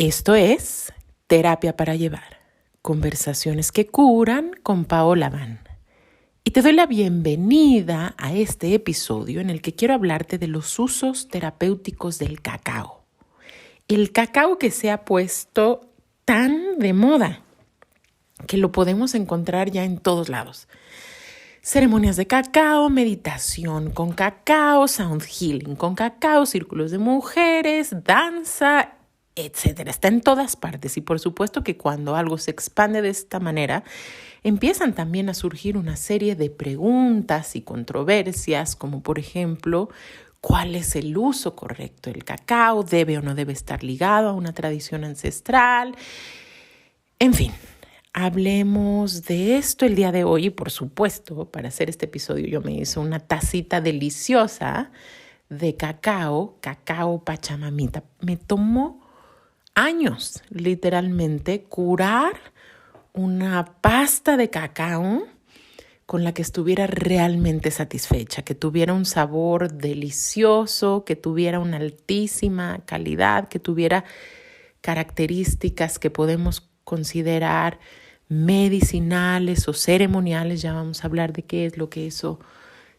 Esto es Terapia para Llevar, conversaciones que curan con Paola Van. Y te doy la bienvenida a este episodio en el que quiero hablarte de los usos terapéuticos del cacao. El cacao que se ha puesto tan de moda que lo podemos encontrar ya en todos lados. Ceremonias de cacao, meditación con cacao, sound healing con cacao, círculos de mujeres, danza, etcétera. Está en todas partes y por supuesto que cuando algo se expande de esta manera, empiezan también a surgir una serie de preguntas y controversias, como por ejemplo, ¿cuál es el uso correcto del cacao? ¿Debe o no debe estar ligado a una tradición ancestral? En fin, hablemos de esto el día de hoy y por supuesto, para hacer este episodio yo me hice una tacita deliciosa de cacao Pachamamita. Me tomó años, literalmente, curar una pasta de cacao con la que estuviera realmente satisfecha, que tuviera un sabor delicioso, que tuviera una altísima calidad, que tuviera características que podemos considerar medicinales o ceremoniales. Ya vamos a hablar de qué es lo que eso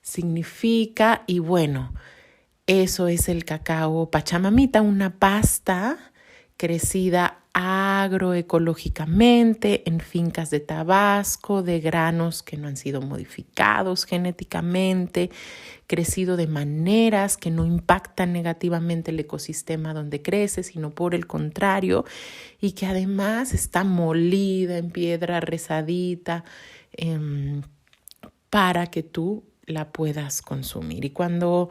significa. Y bueno, eso es el cacao Pachamamita, una pasta crecida agroecológicamente en fincas de Tabasco, de granos que no han sido modificados genéticamente, crecido de maneras que no impactan negativamente el ecosistema donde crece, sino por el contrario, y que además está molida en piedra rezadita para que tú la puedas consumir. Y cuando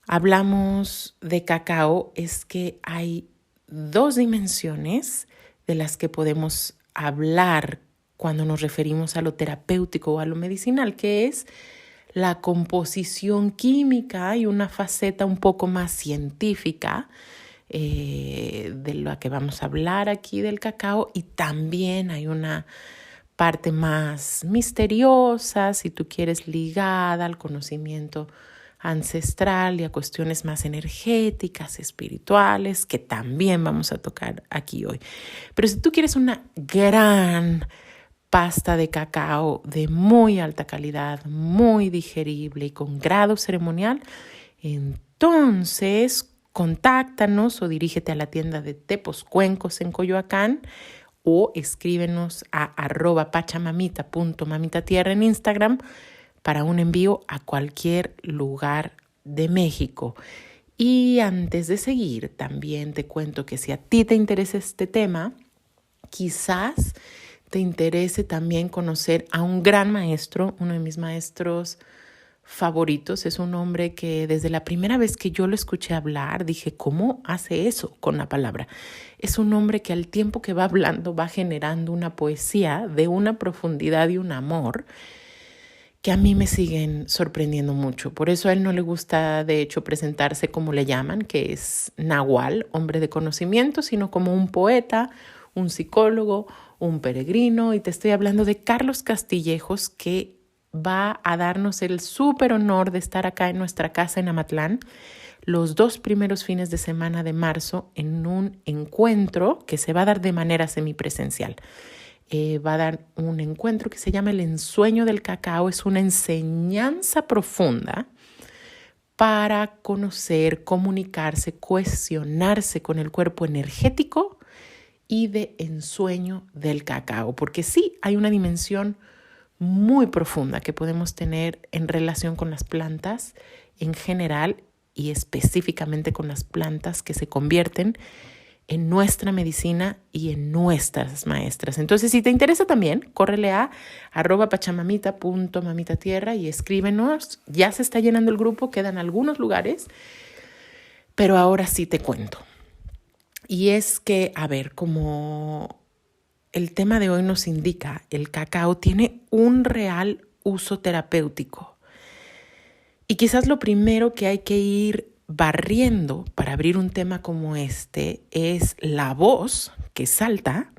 hablamos de cacao es que hay dos dimensiones de las que podemos hablar cuando nos referimos a lo terapéutico o a lo medicinal, que es la composición química y una faceta un poco más científica de la que vamos a hablar aquí del cacao, y también hay una parte más misteriosa, si tú quieres, ligada al conocimiento ancestral y a cuestiones más energéticas, espirituales, que también vamos a tocar aquí hoy. Pero si tú quieres una gran pasta de cacao de muy alta calidad, muy digerible y con grado ceremonial, entonces contáctanos o dirígete a la tienda de Tepos Cuencos en Coyoacán o escríbenos a @pachamamita.mamitatierra en Instagram para un envío a cualquier lugar de México. Y antes de seguir, también te cuento que si a ti te interesa este tema, quizás te interese también conocer a un gran maestro, uno de mis maestros favoritos. Es un hombre que desde la primera vez que yo lo escuché hablar, dije, ¿cómo hace eso con la palabra? Es un hombre que al tiempo que va hablando va generando una poesía de una profundidad y un amor que a mí me siguen sorprendiendo mucho. Por eso a él no le gusta, de hecho, presentarse como le llaman, que es Nahual, hombre de conocimiento, sino como un poeta, un psicólogo, un peregrino. Y te estoy hablando de Carlos Castillejos, que va a darnos el súper honor de estar acá en nuestra casa en Amatlán los 2 primeros fines de semana de marzo en un encuentro que se va a dar de manera semipresencial. Va a dar un encuentro que se llama El Ensueño del Cacao. Es una enseñanza profunda para conocer, comunicarse, cuestionarse con el cuerpo energético y de ensueño del cacao. Porque sí, hay una dimensión muy profunda que podemos tener en relación con las plantas en general y específicamente con las plantas que se convierten en nuestra medicina y en nuestras maestras. Entonces, si te interesa también, córrele a @pachamamita.mamitatierra y escríbenos. Ya se está llenando el grupo, quedan algunos lugares, pero ahora sí te cuento. Y es que, a ver, como el tema de hoy nos indica, el cacao tiene un real uso terapéutico. Y quizás lo primero que hay que ir barriendo para abrir un tema como este es la voz que salta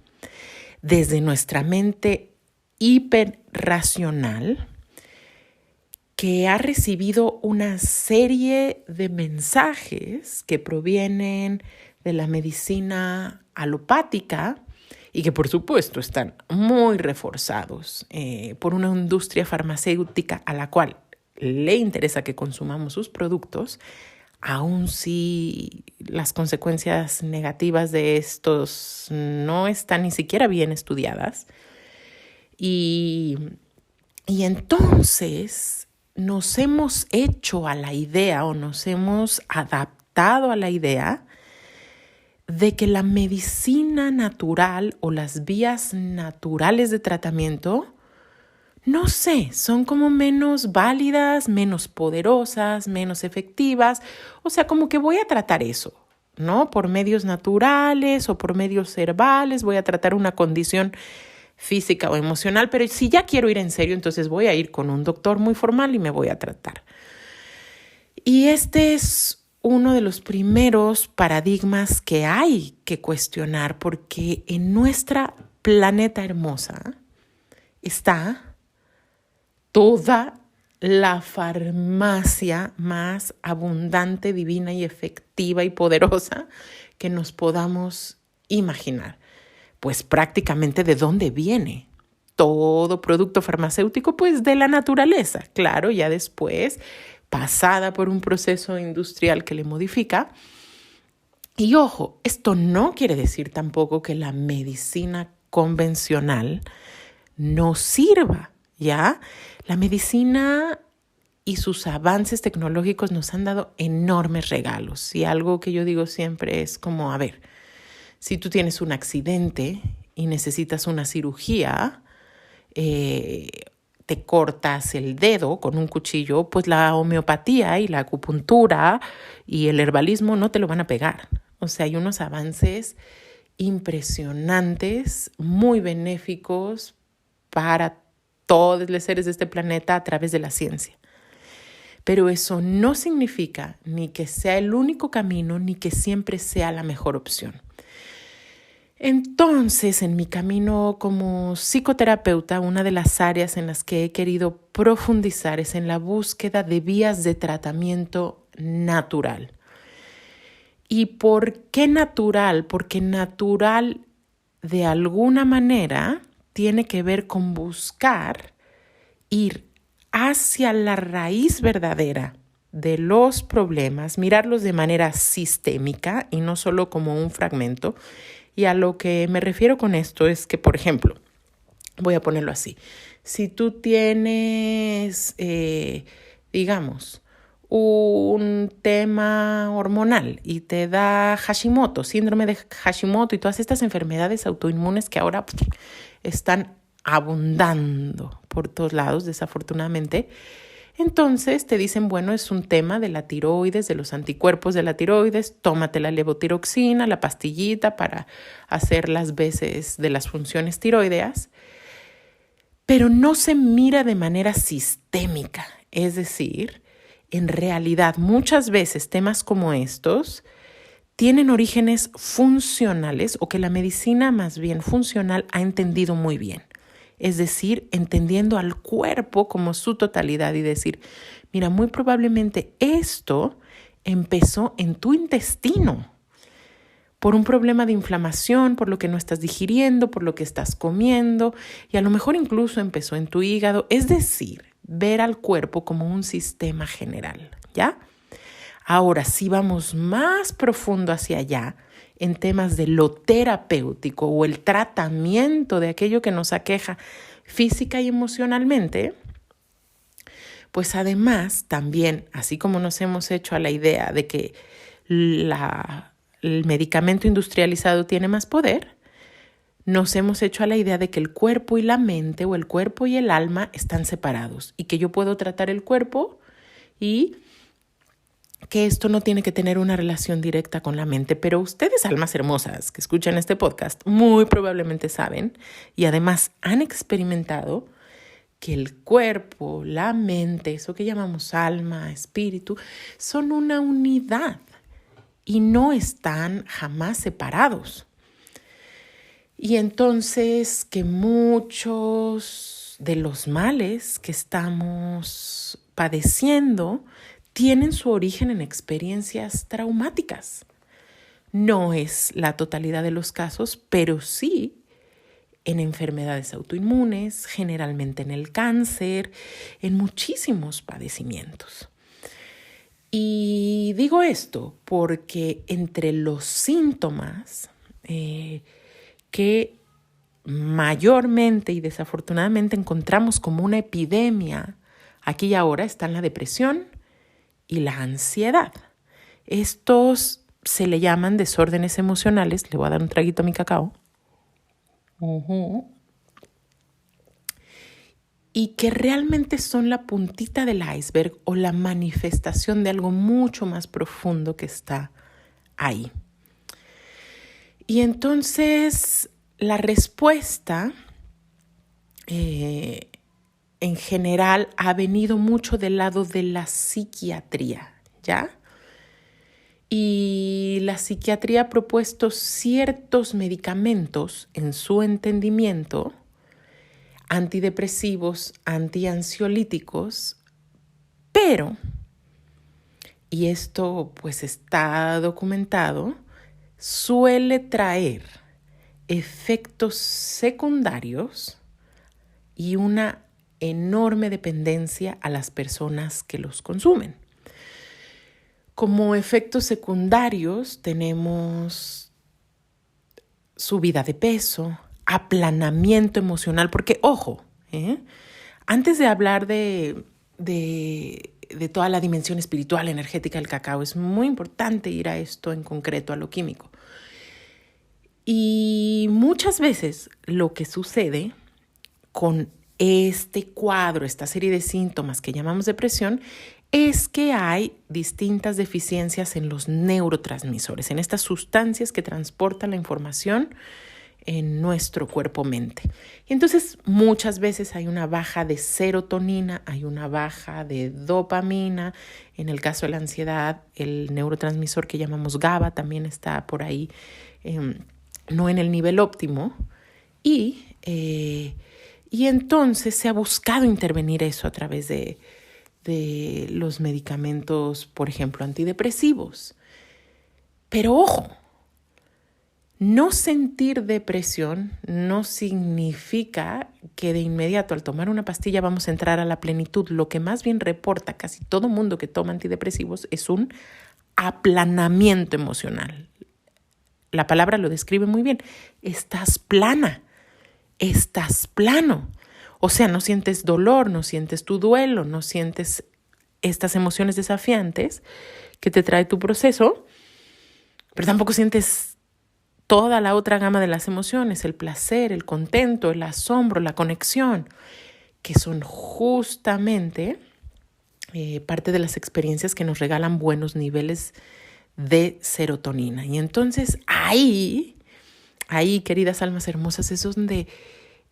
desde nuestra mente hiperracional, que ha recibido una serie de mensajes que provienen de la medicina alopática y que por supuesto están muy reforzados por una industria farmacéutica a la cual le interesa que consumamos sus productos, aun si las consecuencias negativas de estos no están ni siquiera bien estudiadas. Y entonces nos hemos hecho a la idea o nos hemos adaptado a la idea de que la medicina natural o las vías naturales de tratamiento, no sé, son como menos válidas, menos poderosas, menos efectivas. O sea, como que voy a tratar eso, ¿no? Por medios naturales o por medios herbales, voy a tratar una condición física o emocional, pero si ya quiero ir en serio, entonces voy a ir con un doctor muy formal y me voy a tratar. Y este es uno de los primeros paradigmas que hay que cuestionar, porque en nuestra planeta hermosa está toda la farmacia más abundante, divina y efectiva y poderosa que nos podamos imaginar. Pues prácticamente ¿de dónde viene? Todo producto farmacéutico, pues de la naturaleza. Claro, ya después, pasada por un proceso industrial que le modifica. Y ojo, esto no quiere decir tampoco que la medicina convencional no sirva, ¿ya? La medicina y sus avances tecnológicos nos han dado enormes regalos. Y algo que yo digo siempre es como, a ver, si tú tienes un accidente y necesitas una cirugía, te cortas el dedo con un cuchillo, pues la homeopatía y la acupuntura y el herbalismo no te lo van a pegar. O sea, hay unos avances impresionantes, muy benéficos para todos los seres de este planeta a través de la ciencia. Pero eso no significa ni que sea el único camino, ni que siempre sea la mejor opción. Entonces, en mi camino como psicoterapeuta, una de las áreas en las que he querido profundizar es en la búsqueda de vías de tratamiento natural. ¿Y por qué natural? Porque natural, de alguna manera, tiene que ver con buscar ir hacia la raíz verdadera de los problemas, mirarlos de manera sistémica y no solo como un fragmento. Y a lo que me refiero con esto es que, por ejemplo, voy a ponerlo así, si tú tienes, digamos, un tema hormonal y te da Hashimoto, síndrome de Hashimoto y todas estas enfermedades autoinmunes que ahora están abundando por todos lados, desafortunadamente. Entonces te dicen, bueno, es un tema de la tiroides, de los anticuerpos de la tiroides, tómate la levotiroxina, la pastillita para hacer las veces de las funciones tiroideas, pero no se mira de manera sistémica. Es decir, en realidad muchas veces temas como estos tienen orígenes funcionales o que la medicina más bien funcional ha entendido muy bien. Es decir, entendiendo al cuerpo como su totalidad y decir, mira, muy probablemente esto empezó en tu intestino por un problema de inflamación, por lo que no estás digiriendo, por lo que estás comiendo y a lo mejor incluso empezó en tu hígado. Es decir, ver al cuerpo como un sistema general, ¿ya? Ahora, si vamos más profundo hacia allá, en temas de lo terapéutico o el tratamiento de aquello que nos aqueja física y emocionalmente, pues además también, así como nos hemos hecho a la idea de que el medicamento industrializado tiene más poder, nos hemos hecho a la idea de que el cuerpo y la mente o el cuerpo y el alma están separados y que yo puedo tratar el cuerpo y que esto no tiene que tener una relación directa con la mente, pero ustedes, almas hermosas que escuchan este podcast, muy probablemente saben y además han experimentado que el cuerpo, la mente, eso que llamamos alma, espíritu, son una unidad y no están jamás separados. Y entonces que muchos de los males que estamos padeciendo tienen su origen en experiencias traumáticas. No es la totalidad de los casos, pero sí en enfermedades autoinmunes, generalmente en el cáncer, en muchísimos padecimientos. Y digo esto porque entre los síntomas que mayormente y desafortunadamente encontramos como una epidemia aquí y ahora están la depresión y la ansiedad. Estos se le llaman desórdenes emocionales. Le voy a dar un traguito a mi cacao. Y que realmente son la puntita del iceberg o la manifestación de algo mucho más profundo que está ahí. Y entonces la respuesta en general ha venido mucho del lado de la psiquiatría, ¿ya? Y la psiquiatría ha propuesto ciertos medicamentos en su entendimiento, antidepresivos, antiansiolíticos, pero, y esto pues está documentado, suele traer efectos secundarios y una enorme dependencia a las personas que los consumen. Como efectos secundarios tenemos subida de peso, aplanamiento emocional, porque ojo, antes de hablar de toda la dimensión espiritual, energética del cacao, es muy importante ir a esto en concreto, a lo químico. Y muchas veces lo que sucede con este cuadro, esta serie de síntomas que llamamos depresión, es que hay distintas deficiencias en los neurotransmisores, en estas sustancias que transportan la información en nuestro cuerpo-mente. Y entonces muchas veces hay una baja de serotonina, hay una baja de dopamina. En el caso de la ansiedad, el neurotransmisor que llamamos GABA también está por ahí, no en el nivel óptimo. Y entonces se ha buscado intervenir eso a través de los medicamentos, por ejemplo, antidepresivos. Pero ojo, no sentir depresión no significa que de inmediato al tomar una pastilla vamos a entrar a la plenitud. Lo que más bien reporta casi todo mundo que toma antidepresivos es un aplanamiento emocional. La palabra lo describe muy bien. Estás plana, estás plano. O sea, no sientes dolor, no sientes tu duelo, no sientes estas emociones desafiantes que te trae tu proceso, pero tampoco sientes toda la otra gama de las emociones, el placer, el contento, el asombro, la conexión, que son justamente parte de las experiencias que nos regalan buenos niveles de serotonina. Y entonces ahí, queridas almas hermosas, es donde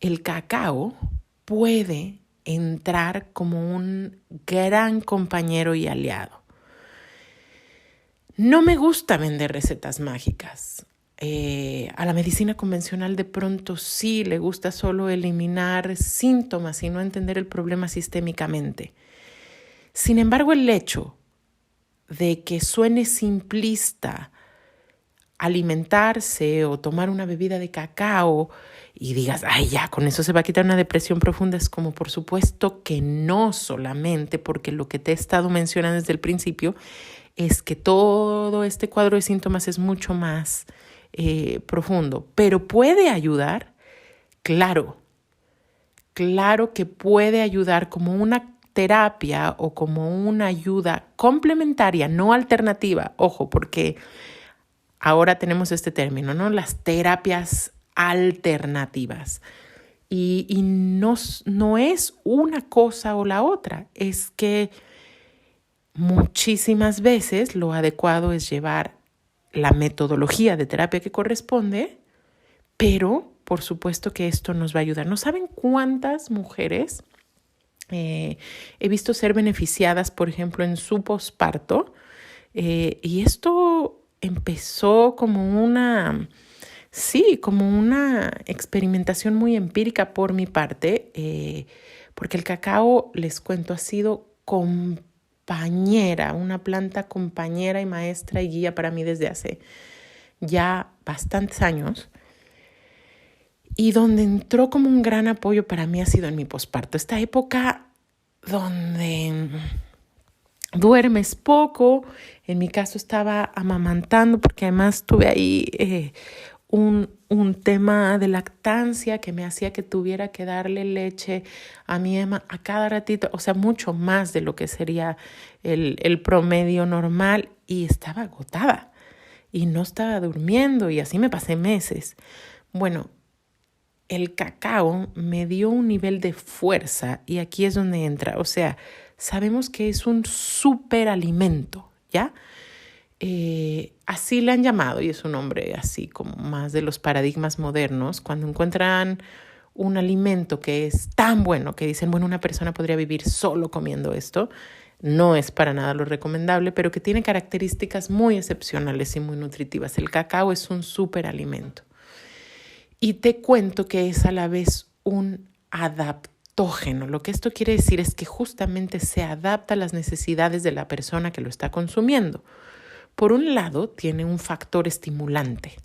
el cacao puede entrar como un gran compañero y aliado. No me gusta vender recetas mágicas. A la medicina convencional de pronto sí le gusta solo eliminar síntomas y no entender el problema sistémicamente. Sin embargo, el hecho de que suene simplista alimentarse o tomar una bebida de cacao y digas, ay, ya, con eso se va a quitar una depresión profunda, es como, por supuesto que no solamente, porque lo que te he estado mencionando desde el principio es que todo este cuadro de síntomas es mucho más profundo, pero puede ayudar, claro que puede ayudar como una terapia o como una ayuda complementaria, no alternativa, ojo, porque ahora tenemos este término, ¿no? Las terapias alternativas. Y no es una cosa o la otra, es que muchísimas veces lo adecuado es llevar la metodología de terapia que corresponde, pero por supuesto que esto nos va a ayudar. ¿No saben cuántas mujeres he visto ser beneficiadas, por ejemplo, en su posparto? Y esto empezó como una experimentación muy empírica por mi parte, porque el cacao, les cuento, ha sido compañera, una planta compañera y maestra y guía para mí desde hace ya bastantes años y donde entró como un gran apoyo para mí ha sido en mi posparto. Esta época donde duermes poco, en mi caso estaba amamantando porque además tuve ahí un tema de lactancia que me hacía que tuviera que darle leche a mi Emma a cada ratito, o sea, mucho más de lo que sería el promedio normal, y estaba agotada y no estaba durmiendo y así me pasé meses. Bueno, el cacao me dio un nivel de fuerza y aquí es donde entra, o sea, sabemos que es un superalimento, ¿ya? Así le han llamado, y es un nombre así como más de los paradigmas modernos, cuando encuentran un alimento que es tan bueno que dicen, bueno, una persona podría vivir solo comiendo esto. No es para nada lo recomendable, pero que tiene características muy excepcionales y muy nutritivas. El cacao es un superalimento. Y te cuento que es a la vez un adaptógeno. Lo que esto quiere decir es que justamente se adapta a las necesidades de la persona que lo está consumiendo. Por un lado, tiene un factor estimulante,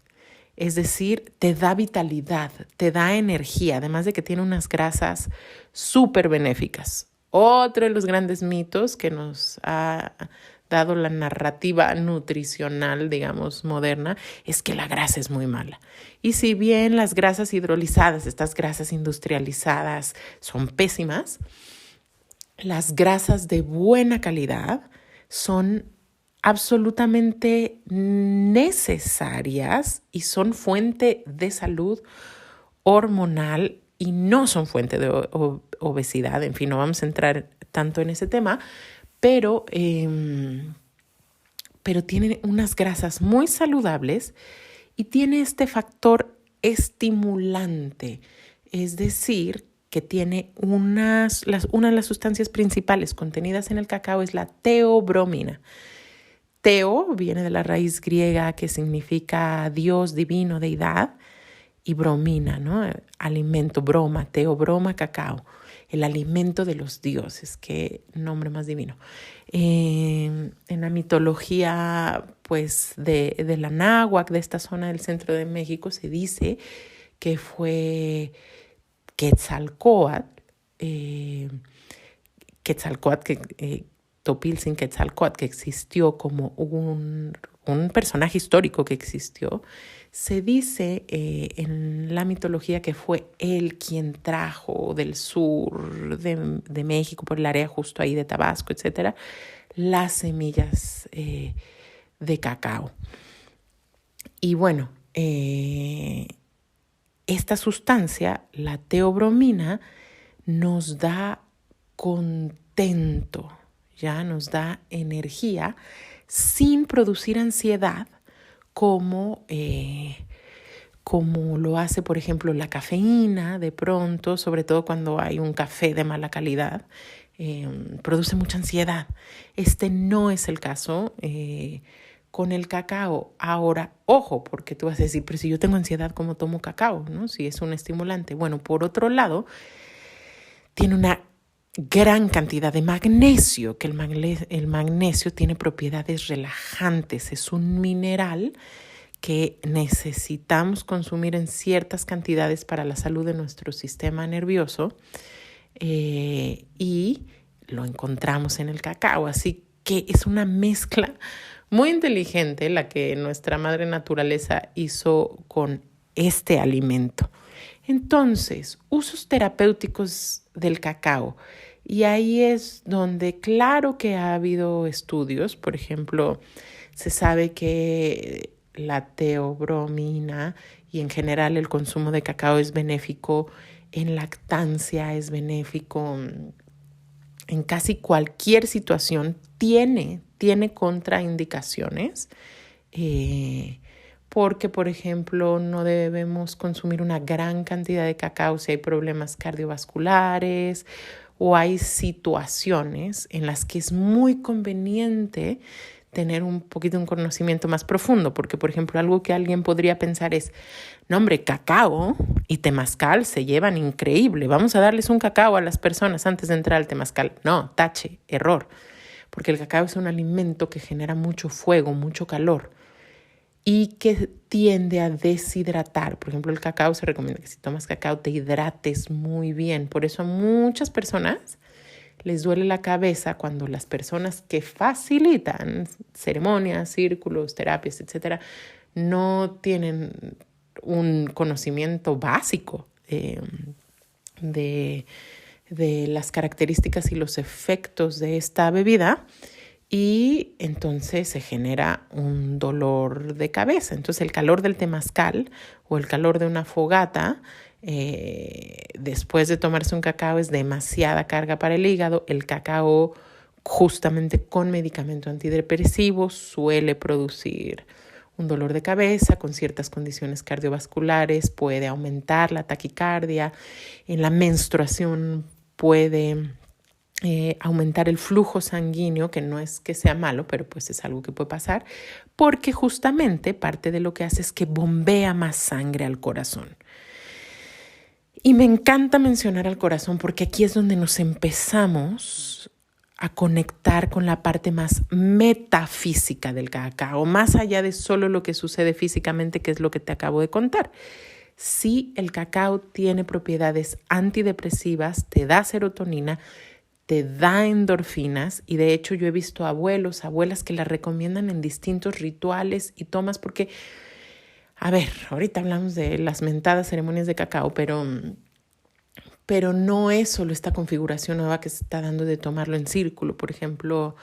es decir, te da vitalidad, te da energía, además de que tiene unas grasas súper benéficas. Otro de los grandes mitos que nos ha dado la narrativa nutricional, digamos, moderna, es que la grasa es muy mala. Y si bien las grasas hidrolizadas, estas grasas industrializadas, son pésimas, las grasas de buena calidad son absolutamente necesarias y son fuente de salud hormonal y no son fuente de obesidad. En fin, no vamos a entrar tanto en ese tema, pero tiene unas grasas muy saludables y tiene este factor estimulante, es decir, que tiene una de las sustancias principales contenidas en el cacao es la teobromina. Teo viene de la raíz griega que significa Dios, divino, deidad, y bromina, ¿no? Alimento, broma, teobroma, cacao, el alimento de los dioses, qué nombre más divino. En la mitología, pues, de la náhuatl, de esta zona del centro de México, se dice que fue Quetzalcóatl, Topiltzin Quetzalcóatl, que existió como un personaje histórico que existió. Se dice en la mitología que fue él quien trajo del sur de México, por el área justo ahí de Tabasco, etcétera, las semillas de cacao. Y bueno, esta sustancia, la teobromina, nos da contento, ya nos da energía sin producir ansiedad como lo hace, por ejemplo, la cafeína de pronto, sobre todo cuando hay un café de mala calidad, produce mucha ansiedad. Este no es el caso con el cacao. Ahora, ojo, porque tú vas a decir, pero si yo tengo ansiedad, ¿cómo tomo cacao? ¿No? Si es un estimulante. Bueno, por otro lado, tiene una gran cantidad de magnesio, que el magnesio tiene propiedades relajantes, es un mineral que necesitamos consumir en ciertas cantidades para la salud de nuestro sistema nervioso y lo encontramos en el cacao, así que es una mezcla muy inteligente la que nuestra madre naturaleza hizo con este alimento. Entonces, usos terapéuticos del cacao. Y ahí es donde, claro que ha habido estudios, por ejemplo, se sabe que la teobromina y en general el consumo de cacao es benéfico en lactancia, es benéfico en casi cualquier situación, tiene contraindicaciones. Porque, por ejemplo, no debemos consumir una gran cantidad de cacao si hay problemas cardiovasculares o hay situaciones en las que es muy conveniente tener un poquito un conocimiento más profundo, porque, por ejemplo, algo que alguien podría pensar es, no, hombre, cacao y temazcal se llevan increíble, vamos a darles un cacao a las personas antes de entrar al temazcal. No, tache, error, porque el cacao es un alimento que genera mucho fuego, mucho calor. y que tiende a deshidratar. Por ejemplo, el cacao se recomienda que si tomas cacao te hidrates muy bien. Por eso a muchas personas les duele la cabeza cuando las personas que facilitan ceremonias, círculos, terapias, etcétera, no tienen un conocimiento básico de las características y los efectos de esta bebida, y entonces se genera un dolor de cabeza. Entonces el calor del temazcal o el calor de una fogata después de tomarse un cacao es demasiada carga para el hígado. El cacao, justamente con medicamento antidepresivo, suele producir un dolor de cabeza. Con ciertas condiciones cardiovasculares puede aumentar la taquicardia. En la menstruación puede aumentar el flujo sanguíneo, que no es que sea malo, pero pues es algo que puede pasar, porque justamente parte de lo que hace es que bombea más sangre al corazón. Y me encanta mencionar al corazón porque aquí es donde nos empezamos a conectar con la parte más metafísica del cacao, más allá de solo lo que sucede físicamente, que es lo que te acabo de contar. Sí, el cacao tiene propiedades antidepresivas, te da serotonina, te da endorfinas, y de hecho yo he visto abuelos, abuelas que la recomiendan en distintos rituales y tomas porque, a ver, ahorita hablamos de las mentadas ceremonias de cacao, pero no es solo esta configuración nueva que se está dando de tomarlo en círculo. Por ejemplo,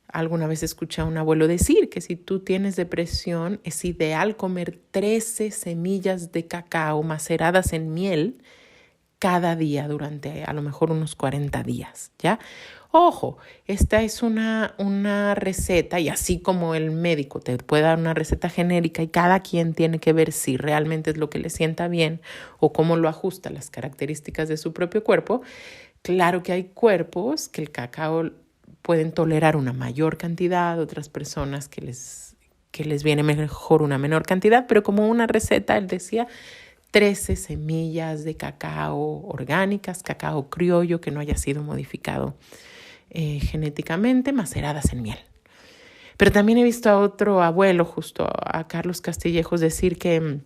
alguna vez escuché a un abuelo decir que si tú tienes depresión es ideal comer 13 semillas de cacao maceradas en miel cada día durante a lo mejor unos 40 días, ¿ya? Ojo, esta es una receta, y así como el médico te puede dar una receta genérica y cada quien tiene que ver si realmente es lo que le sienta bien o cómo lo ajusta a las características de su propio cuerpo. Claro que hay cuerpos que el cacao pueden tolerar una mayor cantidad, otras personas que les viene mejor una menor cantidad, pero como una receta, él decía 13 semillas de cacao orgánicas, cacao criollo que no haya sido modificado genéticamente, maceradas en miel. Pero también he visto a otro abuelo, justo a Carlos Castillejos, decir que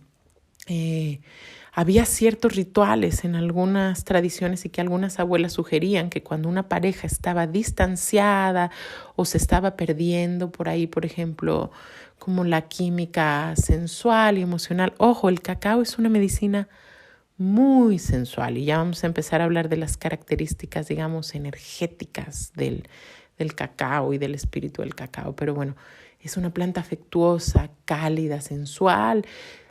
había ciertos rituales en algunas tradiciones y que algunas abuelas sugerían que cuando una pareja estaba distanciada o se estaba perdiendo por ahí, por ejemplo, como la química sensual y emocional. Ojo, el cacao es una medicina muy sensual y ya vamos a empezar a hablar de las características, digamos, energéticas del cacao y del espíritu del cacao. Pero bueno, es una planta afectuosa, cálida, sensual.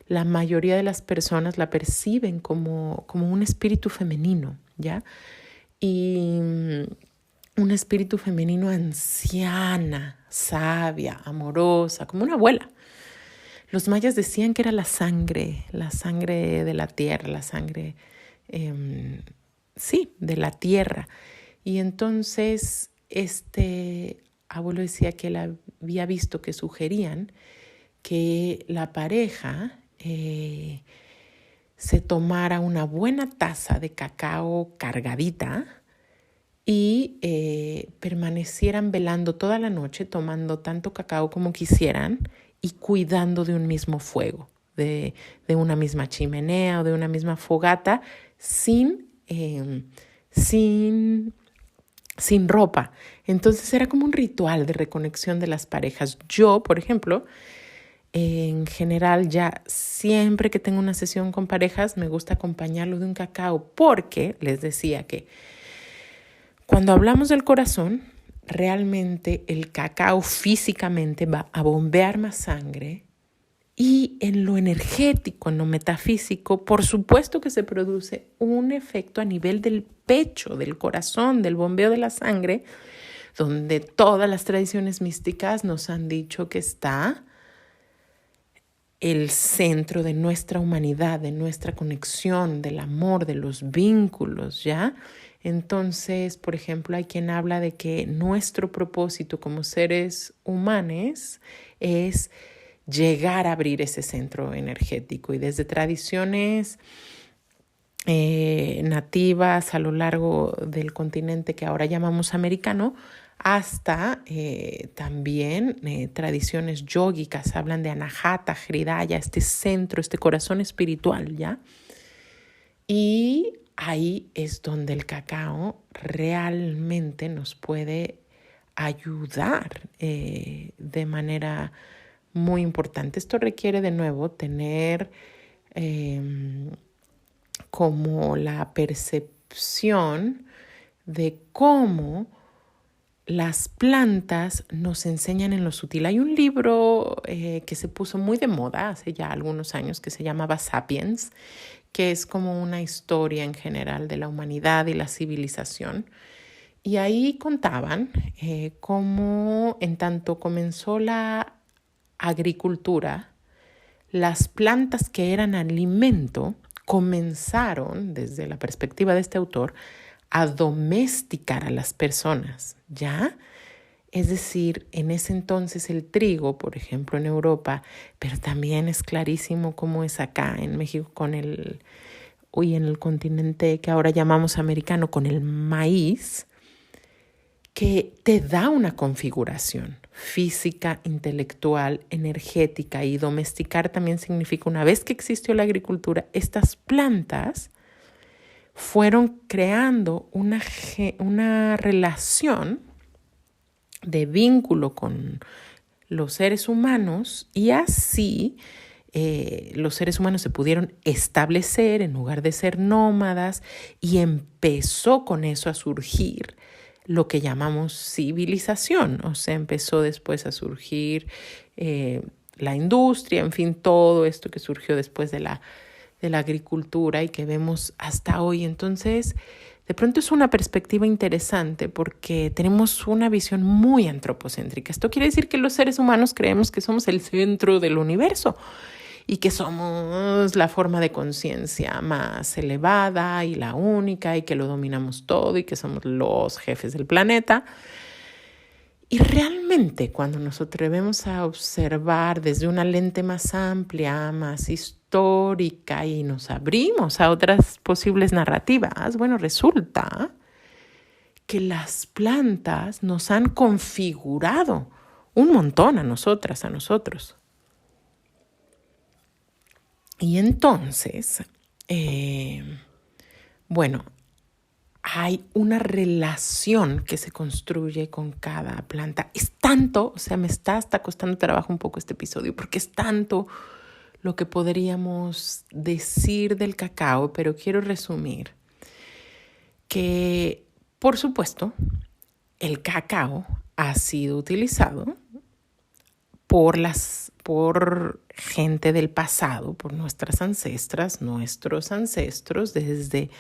La mayoría de las personas la perciben como un espíritu femenino, ¿ya? Y un espíritu femenino anciana, sabia, amorosa, como una abuela. Los mayas decían que era la sangre de la tierra, la sangre, de la tierra. Y entonces este abuelo decía que él había visto que sugerían que la pareja se tomara una buena taza de cacao cargadita y permanecieran velando toda la noche, tomando tanto cacao como quisieran y cuidando de un mismo fuego, de una misma chimenea o de una misma fogata, sin ropa. Entonces era como un ritual de reconexión de las parejas. Yo, por ejemplo, en general, ya siempre que tengo una sesión con parejas, me gusta acompañarlo de un cacao, porque les decía que cuando hablamos del corazón, realmente el cacao físicamente va a bombear más sangre, y en lo energético, en lo metafísico, por supuesto que se produce un efecto a nivel del pecho, del corazón, del bombeo de la sangre, donde todas las tradiciones místicas nos han dicho que está el centro de nuestra humanidad, de nuestra conexión, del amor, de los vínculos, ¿ya? Entonces, por ejemplo, hay quien habla de que nuestro propósito como seres humanos es llegar a abrir ese centro energético, y desde tradiciones nativas a lo largo del continente que ahora llamamos americano, hasta también tradiciones yógicas, hablan de Anahata, Hridaya, este centro, este corazón espiritual, ¿ya? Y ahí es donde el cacao realmente nos puede ayudar de manera muy importante. Esto requiere de nuevo tener como la percepción de cómo las plantas nos enseñan en lo sutil. Hay un libro que se puso muy de moda hace ya algunos años que se llamaba Sapiens, que es como una historia en general de la humanidad y la civilización. Y ahí contaban cómo en tanto comenzó la agricultura, las plantas que eran alimento comenzaron, desde la perspectiva de este autor, a domesticar a las personas, ¿ya? Es decir, en ese entonces el trigo, por ejemplo, en Europa, pero también es clarísimo cómo es acá en México en el continente que ahora llamamos americano, con el maíz, que te da una configuración física, intelectual, energética, y domesticar también significa, una vez que existió la agricultura, estas plantas fueron creando una relación de vínculo con los seres humanos, y así los seres humanos se pudieron establecer en lugar de ser nómadas, y empezó con eso a surgir lo que llamamos civilización. O sea, empezó después a surgir la industria, en fin, todo esto que surgió después de la agricultura y que vemos hasta hoy. Entonces, de pronto es una perspectiva interesante porque tenemos una visión muy antropocéntrica. Esto quiere decir que los seres humanos creemos que somos el centro del universo y que somos la forma de conciencia más elevada y la única, y que lo dominamos todo y que somos los jefes del planeta. Y realmente cuando nos atrevemos a observar desde una lente más amplia, más histórica, y nos abrimos a otras posibles narrativas, bueno, resulta que las plantas nos han configurado un montón a nosotras, a nosotros. Y entonces, hay una relación que se construye con cada planta. Es tanto, o sea, me está hasta costando trabajo un poco este episodio, porque es tanto lo que podríamos decir del cacao, pero quiero resumir que, por supuesto, el cacao ha sido utilizado por gente del pasado, por nuestras ancestras, nuestros ancestros, desde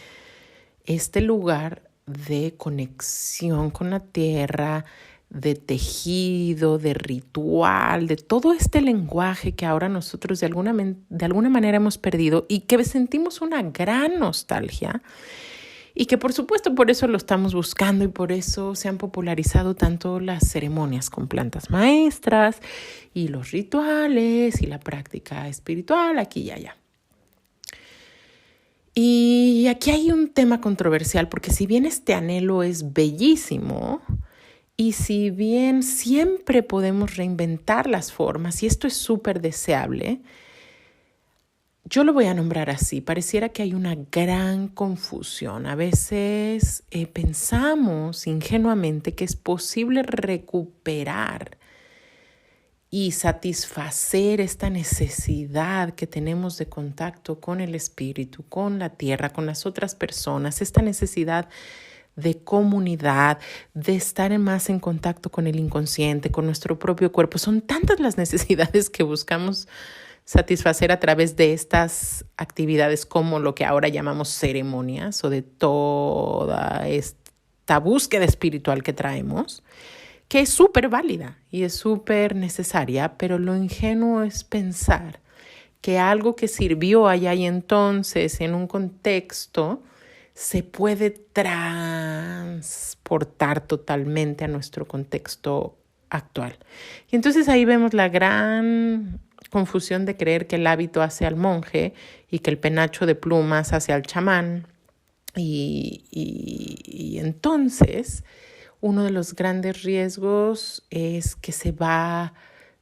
este lugar de conexión con la tierra, de tejido, de ritual, de todo este lenguaje que ahora nosotros de alguna manera hemos perdido y que sentimos una gran nostalgia, y que por supuesto por eso lo estamos buscando, y por eso se han popularizado tanto las ceremonias con plantas maestras y los rituales y la práctica espiritual aquí y allá. Y aquí hay un tema controversial, porque si bien este anhelo es bellísimo y si bien siempre podemos reinventar las formas, y esto es súper deseable, yo lo voy a nombrar así, pareciera que hay una gran confusión. A veces pensamos ingenuamente que es posible recuperar y satisfacer esta necesidad que tenemos de contacto con el espíritu, con la tierra, con las otras personas, esta necesidad de comunidad, de estar más en contacto con el inconsciente, con nuestro propio cuerpo. Son tantas las necesidades que buscamos satisfacer a través de estas actividades, como lo que ahora llamamos ceremonias, o de toda esta búsqueda espiritual que traemos, que es súper válida y es súper necesaria, pero lo ingenuo es pensar que algo que sirvió allá y entonces en un contexto se puede transportar totalmente a nuestro contexto actual. Y entonces ahí vemos la gran confusión de creer que el hábito hace al monje y que el penacho de plumas hace al chamán. Y entonces uno de los grandes riesgos es que se va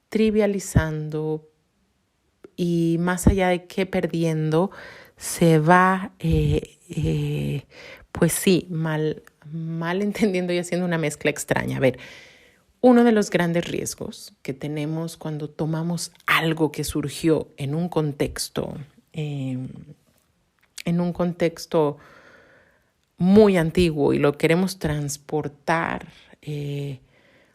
trivializando y más allá de que perdiendo, se va, pues sí, mal entendiendo y haciendo una mezcla extraña. A ver, uno de los grandes riesgos que tenemos cuando tomamos algo que surgió en un contexto muy antiguo y lo queremos transportar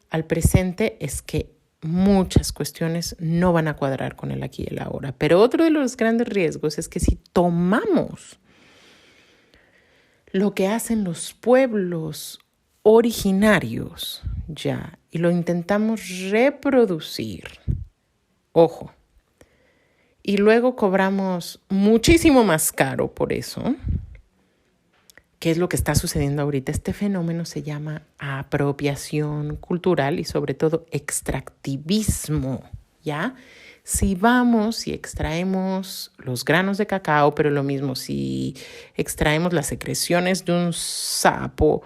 al presente es que muchas cuestiones no van a cuadrar con el aquí y el ahora. Pero otro de los grandes riesgos es que si tomamos lo que hacen los pueblos originarios ya y lo intentamos reproducir, ojo, y luego cobramos muchísimo más caro por eso, ¿qué es lo que está sucediendo ahorita? Este fenómeno se llama apropiación cultural y sobre todo extractivismo, ¿ya? Si vamos y extraemos los granos de cacao, pero lo mismo, si extraemos las secreciones de un sapo,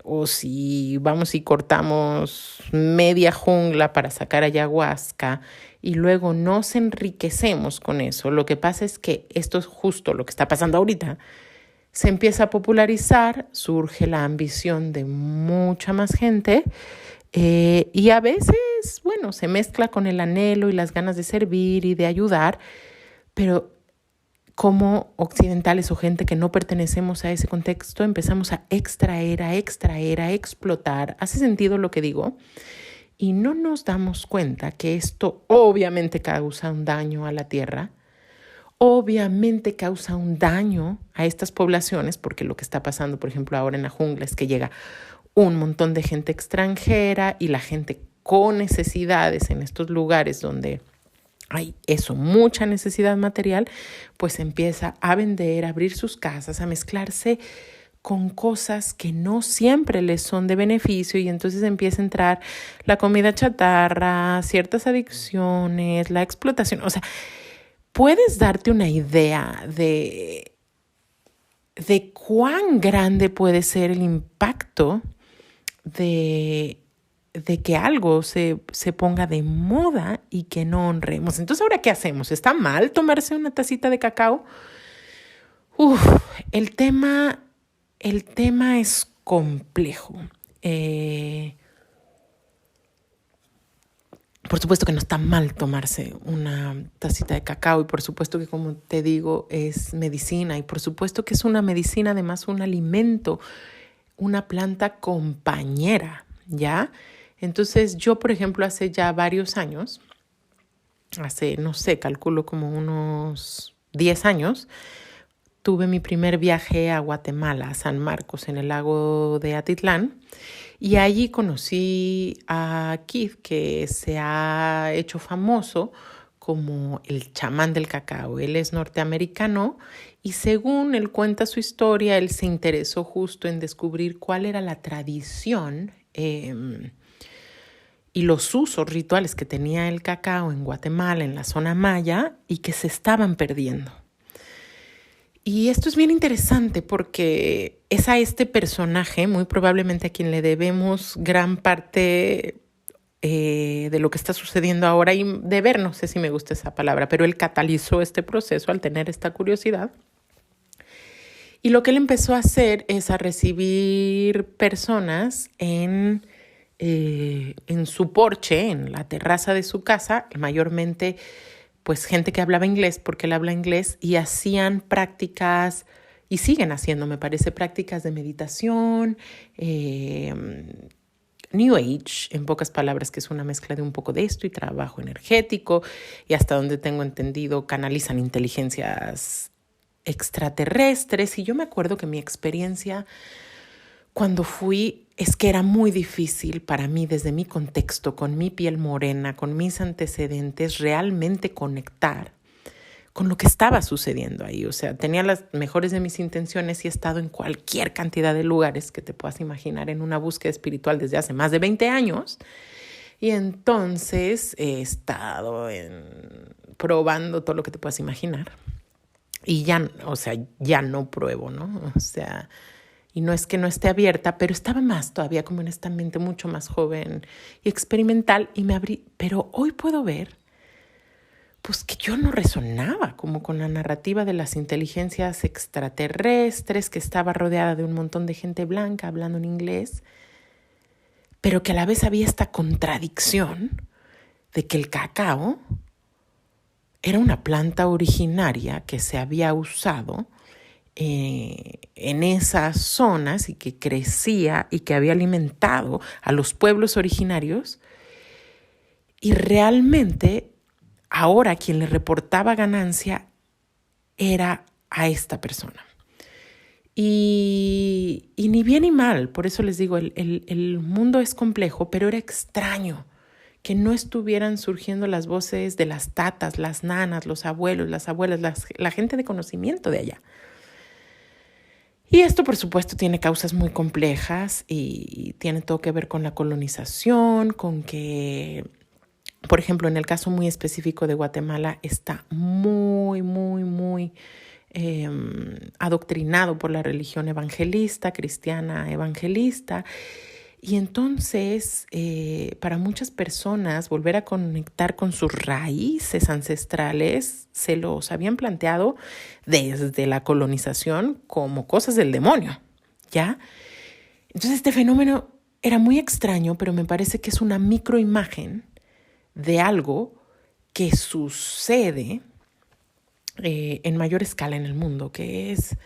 o si vamos y cortamos media jungla para sacar ayahuasca y luego nos enriquecemos con eso, lo que pasa es que esto es justo lo que está pasando ahorita. Se empieza a popularizar, surge la ambición de mucha más gente y a veces, bueno, se mezcla con el anhelo y las ganas de servir y de ayudar, pero como occidentales o gente que no pertenecemos a ese contexto, empezamos a extraer, a explotar. ¿Hace sentido lo que digo? Y no nos damos cuenta que esto obviamente causa un daño a la tierra, obviamente causa un daño a estas poblaciones, porque lo que está pasando, por ejemplo, ahora en la jungla es que llega un montón de gente extranjera y la gente con necesidades en estos lugares donde hay eso, mucha necesidad material, pues empieza a vender, a abrir sus casas, a mezclarse con cosas que no siempre les son de beneficio y entonces empieza a entrar la comida chatarra, ciertas adicciones, la explotación. O sea, puedes darte una idea de cuán grande puede ser el impacto de que algo se ponga de moda y que no honremos. Entonces, ¿ahora qué hacemos? ¿Está mal tomarse una tacita de cacao? El tema es complejo. Por supuesto que no está mal tomarse una tacita de cacao y por supuesto que, como te digo, es medicina y por supuesto que es una medicina, además un alimento, una planta compañera, ¿ya? Entonces yo, por ejemplo, hace ya varios años, no sé, calculo como unos 10 años, tuve mi primer viaje a Guatemala, a San Marcos, en el lago de Atitlán. Y allí conocí a Keith, que se ha hecho famoso como el chamán del cacao. Él es norteamericano y según él cuenta su historia, él se interesó justo en descubrir cuál era la tradición y los usos rituales que tenía el cacao en Guatemala, en la zona maya, y que se estaban perdiendo. Y esto es bien interesante porque es a este personaje, muy probablemente a quien le debemos gran parte de lo que está sucediendo ahora y de ver, no sé si me gusta esa palabra, pero él catalizó este proceso al tener esta curiosidad. Y lo que él empezó a hacer es a recibir personas en su porche, en la terraza de su casa, mayormente pues gente que hablaba inglés, porque él habla inglés, y hacían prácticas, y siguen haciendo, me parece, prácticas de meditación, New Age, en pocas palabras, que es una mezcla de un poco de esto y trabajo energético, y hasta donde tengo entendido canalizan inteligencias extraterrestres. Y yo me acuerdo que mi experiencia cuando fui es que era muy difícil para mí, desde mi contexto, con mi piel morena, con mis antecedentes, realmente conectar con lo que estaba sucediendo ahí. O sea, tenía las mejores de mis intenciones y he estado en cualquier cantidad de lugares que te puedas imaginar en una búsqueda espiritual desde hace más de 20 años. Y entonces he estado probando todo lo que te puedas imaginar. Y ya, o sea, ya no pruebo, ¿no? O sea, y no es que no esté abierta, pero estaba más todavía como en esta mente mucho más joven y experimental y me abrí. Pero hoy puedo ver pues que yo no resonaba como con la narrativa de las inteligencias extraterrestres, que estaba rodeada de un montón de gente blanca hablando en inglés, pero que a la vez había esta contradicción de que el cacao era una planta originaria que se había usado en esas zonas y que crecía y que había alimentado a los pueblos originarios, y realmente ahora quien le reportaba ganancia era a esta persona. Y ni bien ni mal, por eso les digo, el mundo es complejo, pero era extraño que no estuvieran surgiendo las voces de las tatas, las nanas, los abuelos, las abuelas, la gente de conocimiento de allá. Y esto, por supuesto, tiene causas muy complejas y tiene todo que ver con la colonización, con que, por ejemplo, en el caso muy específico de Guatemala, está muy adoctrinado por la religión evangelista, cristiana evangelista. Y entonces, para muchas personas, volver a conectar con sus raíces ancestrales se los habían planteado desde la colonización como cosas del demonio, ¿ya? Entonces, este fenómeno era muy extraño, pero me parece que es una microimagen de algo que sucede en mayor escala en el mundo, que es...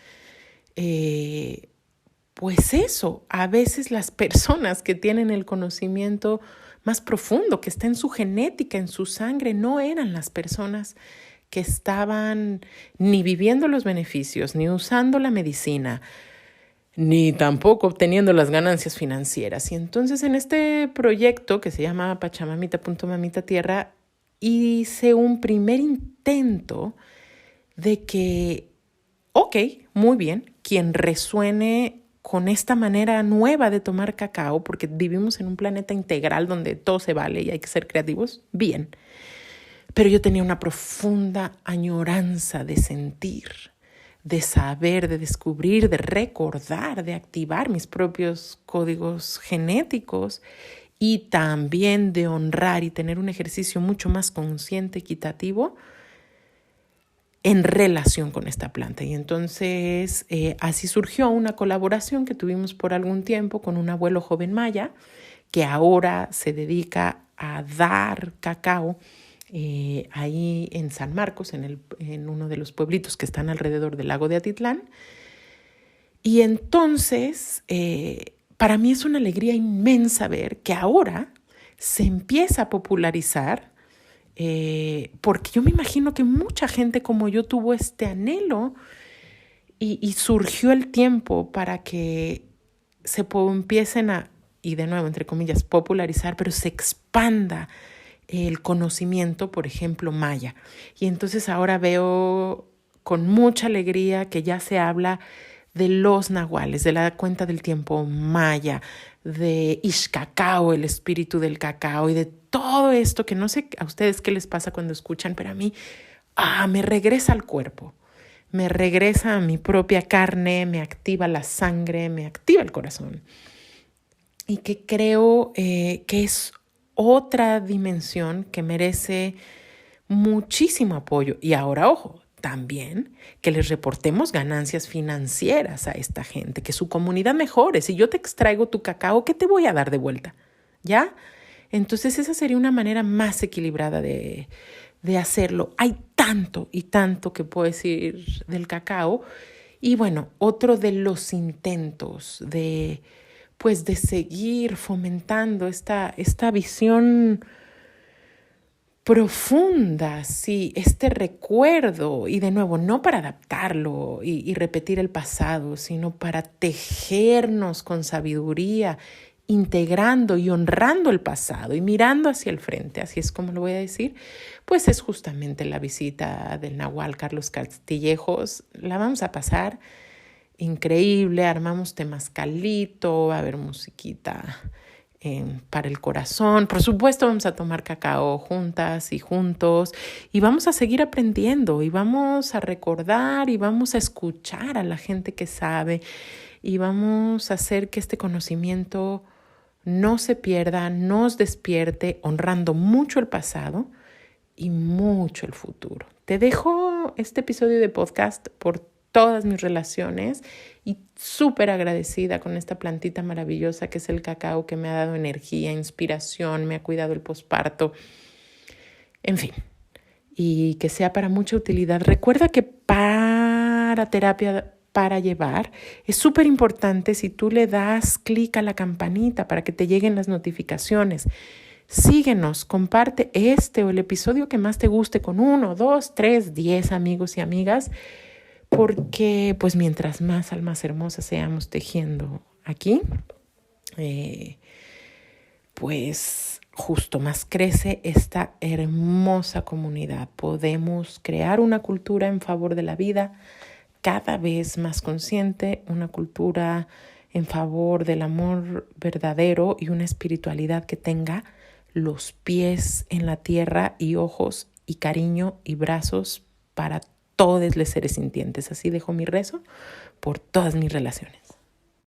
pues eso, a veces las personas que tienen el conocimiento más profundo, que está en su genética, en su sangre, no eran las personas que estaban ni viviendo los beneficios, ni usando la medicina, ni tampoco obteniendo las ganancias financieras. Y entonces en este proyecto que se llama Pachamamita.mamita Tierra, hice un primer intento de que, ok, muy bien, quien resuene con esta manera nueva de tomar cacao, porque vivimos en un planeta integral donde todo se vale y hay que ser creativos, bien. Pero yo tenía una profunda añoranza de sentir, de saber, de descubrir, de recordar, de activar mis propios códigos genéticos y también de honrar y tener un ejercicio mucho más consciente, equitativo, en relación con esta planta. Y entonces así surgió una colaboración que tuvimos por algún tiempo con un abuelo joven maya que ahora se dedica a dar cacao ahí en San Marcos, en uno de los pueblitos que están alrededor del lago de Atitlán. Y entonces para mí es una alegría inmensa ver que ahora se empieza a popularizar, porque yo me imagino que mucha gente como yo tuvo este anhelo y surgió el tiempo para que se empiecen a, y de nuevo, entre comillas, popularizar, pero se expanda el conocimiento, por ejemplo, maya. Y entonces ahora veo con mucha alegría que ya se habla de los nahuales, de la cuenta del tiempo maya, de Ixcacao, el espíritu del cacao, y de todo esto que no sé a ustedes qué les pasa cuando escuchan, pero a mí me regresa al cuerpo, me regresa a mi propia carne, me activa la sangre, me activa el corazón. Y que creo que es otra dimensión que merece muchísimo apoyo. Y ahora, ojo, también que les reportemos ganancias financieras a esta gente, que su comunidad mejore. Si yo te extraigo tu cacao, ¿qué te voy a dar de vuelta? ¿Ya? Entonces esa sería una manera más equilibrada de hacerlo. Hay tanto y tanto que puedo decir del cacao. Y bueno, otro de los intentos de seguir fomentando esta visión profunda, sí, este recuerdo, y de nuevo, no para adaptarlo y repetir el pasado, sino para tejernos con sabiduría, integrando y honrando el pasado y mirando hacia el frente, así es como lo voy a decir, pues es justamente la visita del Nahual Carlos Castillejos. La vamos a pasar increíble, armamos temazcalito, va a haber musiquita para el corazón. Por supuesto vamos a tomar cacao juntas y juntos y vamos a seguir aprendiendo y vamos a recordar y vamos a escuchar a la gente que sabe y vamos a hacer que este conocimiento no se pierda, nos despierte, honrando mucho el pasado y mucho el futuro. Te dejo este episodio de podcast por todas mis relaciones y súper agradecida con esta plantita maravillosa que es el cacao, que me ha dado energía, inspiración, me ha cuidado el posparto, en fin, y que sea para mucha utilidad. Recuerda que para terapia para llevar es súper importante si tú le das clic a la campanita para que te lleguen las notificaciones. Síguenos, comparte este o el episodio que más te guste con 1, 2, 3, 10 amigos y amigas, porque pues mientras más almas hermosas seamos tejiendo aquí, pues justo más crece esta hermosa comunidad. Podemos crear una cultura en favor de la vida cada vez más consciente, una cultura en favor del amor verdadero y una espiritualidad que tenga los pies en la tierra y ojos y cariño y brazos para todos los seres sintientes. Así dejo mi rezo por todas mis relaciones.